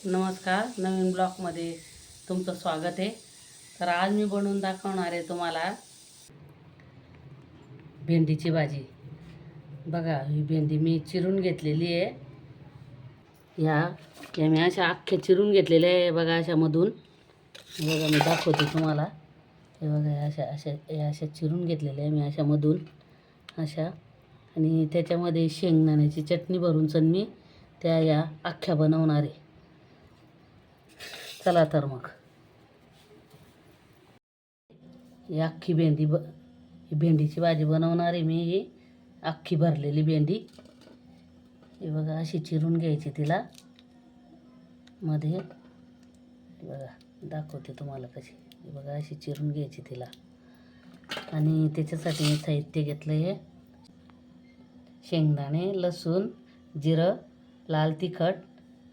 नमस्कार, नवीन ब्लॉगमध्ये तुमचं स्वागत आहे. तर आज मी बनवून दाखवणार आहे तुम्हाला भेंडीची भाजी. बघा, ही भेंडी मी चिरून घेतलेली आहे. या मी अशा अख्ख्या चिरून घेतलेल्या आहे. बघा, अशामधून बघा मी दाखवते तुम्हाला. हे बघा, अशा चिरून घेतलेल्या आहे मी अशामधून अशा. आणि त्याच्यामध्ये शेंगदाण्याची चटणी भरून मी या अख्ख्या बनवणार आहे. चला तर मग ही अख्खी ही भेंडीची भाजी बनवणार आहे मी. ही अख्खी भरलेली भेंडी हे बघा अशी चिरून घ्यायची तिला मध्ये. बघा दाखवते तुम्हाला कशी. हे बघा अशी चिरून घ्यायची तिला. आणि त्याच्यासाठी मी साहित्य घेतलं आहे शेंगदाणे, लसूण, जिरं, लाल तिखट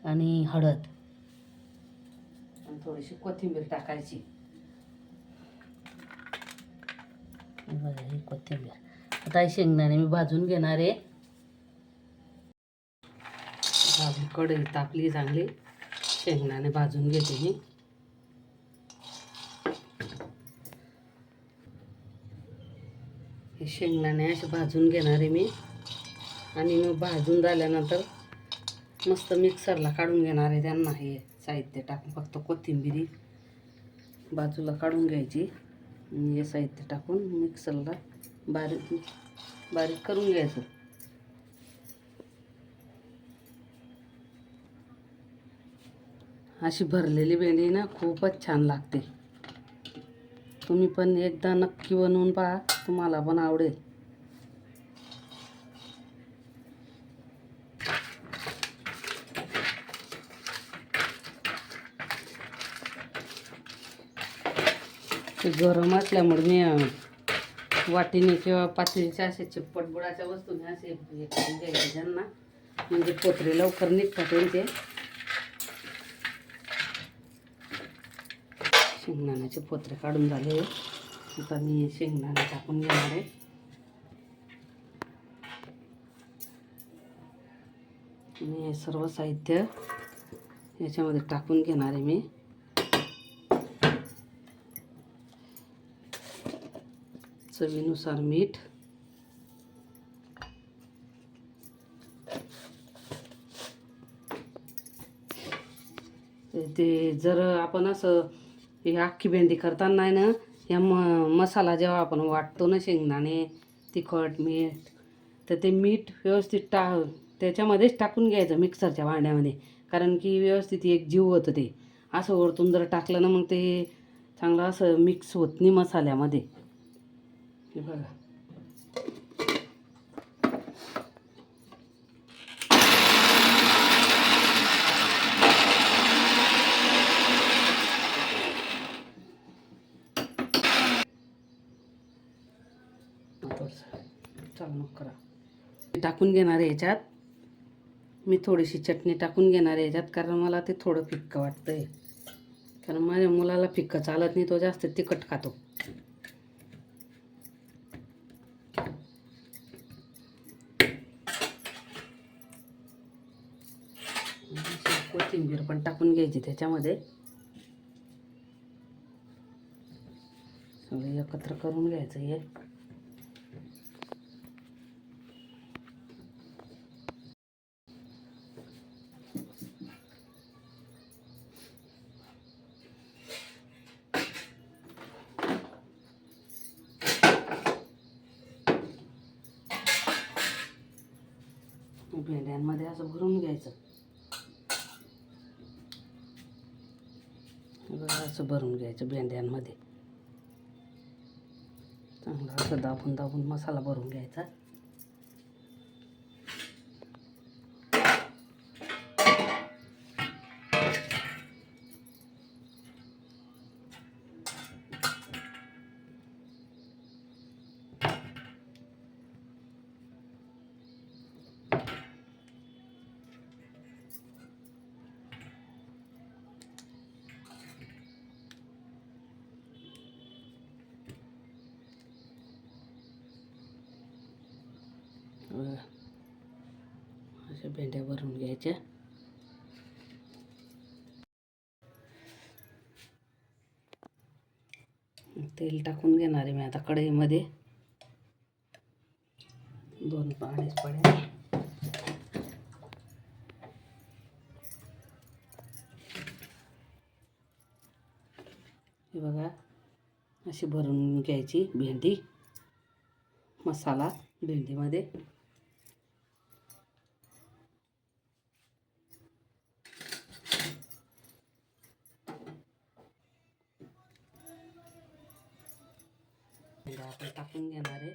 आणि हळद आणि थोडीशी कोथिंबीर टाकायची. बघा ही कोथिंबीर. आता ही शेंगदाणे मी भाजून घेणार आहे. कढई तापली चांगली, शेंगदाणे भाजून घेते मी. हे शेंगदाणे असे भाजून घेणार आहे मी. आणि मग भाजून झाल्यानंतर मस्त मिक्सरला काढून घेणार आहे त्यांना. हे साहित्य टाकून फक्त कोथिंबीर बाजूला काढून घ्यायची. हे साहित्य टाकून मिक्सरला बारीक बारीक करून घ्यायचं. अशी भरलेली भेंडी ना खूपच छान लागते. तुम्ही पण एकदा नक्की बनवून पहा, तुम्हाला पण आवडेल. ते गरम असल्यामुळे मी वाटीने किंवा पातेलीच्या असे चिप्पट बुडाच्या वस्तूने असे हे करून घ्यायचे त्यांना, म्हणजे पोतरे लवकर निघतात त्यांचे. शेंगदाण्याचे पोतरे काढून झाले. आता मी शेंगदाणे टाकून घेणार आहे. आणि हे सर्व साहित्य याच्यामध्ये टाकून घेणार आहे मी. चवीनुसार मीठ, ते जर आपण असं हे अख्खी भेंडी करताना आहे ना, या मसाला जेव्हा आपण वाटतो ना, शेंगदाणे, तिखट, मीठ, तर ते मीठ व्यवस्थित त्याच्यामध्येच टाकून घ्यायचं मिक्सरच्या भांड्यामध्ये. कारण की व्यवस्थित एक जीव होतं ते. असं वरतून जर टाकलं ना, मग ते चांगलं असं मिक्स होत नाही मसाल्यामध्ये. हे बघा चालू करा. टाकून घेणार आहे याच्यात मी थोडीशी चटणी टाकून घेणार आहे याच्यात, कारण मला ते थोडं फिक्कं वाटतंय. कारण माझ्या मुलाला फिक्कं चालत नाही, तो जास्त तिखट खातो. कोथिंबीर पण टाकून घ्यायची त्याच्यामध्ये. सगळं एकत्र करून घ्यायचं हे. भेंड्यांमध्ये असं भरून घ्यायचं. असं भरून घ्यायचं भेंड्यांमध्ये. चांगलं असं दाबून दाबून मसाला भरून घ्यायचा. अशा भेंड्या भरून घ्यायच्या. तेल टाकून घेणार आहे मी आता कढईमध्ये 2-2.5 पड्या. हे बघा अशी भरून घ्यायची भेंडी, मसाला भेंडीमध्ये. आपण टाकून घेणार आहे.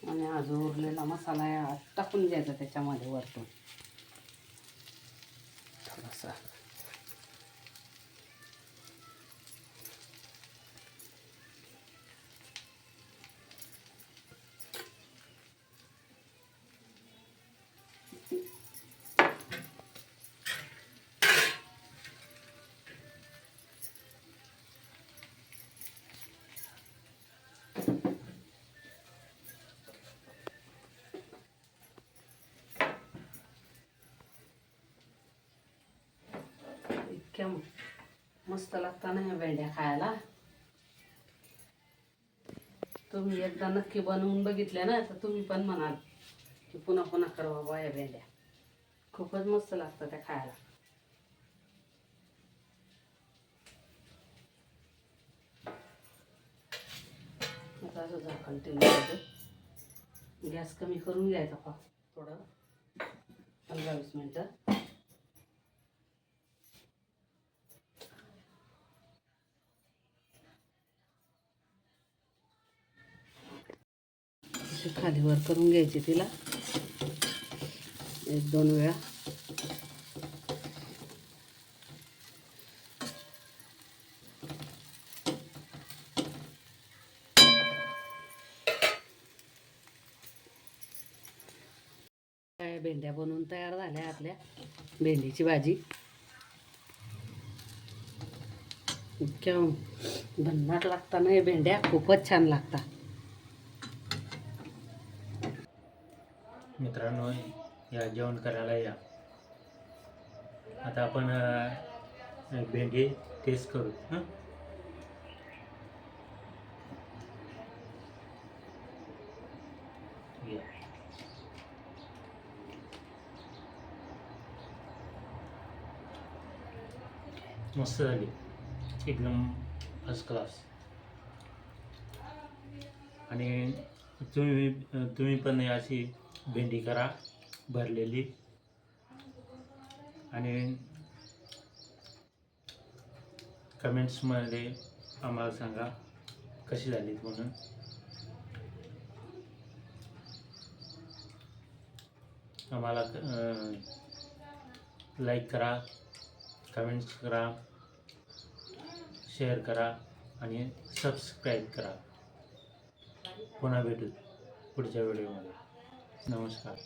आणि हा जो उरलेला मसाला आहे टाकून द्यायचा त्याच्यामध्ये वरतून थोडासा. इतक्या मस्त लागतात ना ह्या भेंड्या खायला. तुम्ही एकदा नक्की बनवून बघितल्या ना तर तुम्ही पण म्हणाल की पुन्हा पुन्हा करा बाबा या भेंड्या. खूपच मस्त लागतं त्या खायला. आता असं झाकण ठेवून गॅस कमी करून घ्यायचा थोडं 15-20 मिनटं. खाली वर करून घ्यायची तिला 1-2 वेळा. भेंड्या बनवून तयार झाल्या आपल्या भेंडीची भाजी. इतक्या भन्नाट लागतात ना हे भेंड्या, खूपच छान लागतात. मित्रांनो, या जेवण करायला या. आता आपण भेंडी टेस्ट करू. या. मस्त झाली, एकदम फर्स्ट क्लास. आणि तुम्ही पण अशी भेंडी करा भरलेली आणि कमेंट्समध्ये आम्हाला सांगा कशी झाली म्हणून. आम्हाला लाईक करा, कमेंट्स करा, शेअर करा आणि सबस्क्राईब करा. पुन्हा भेटू पुढच्या व्हिडिओमध्ये. नमस्कार.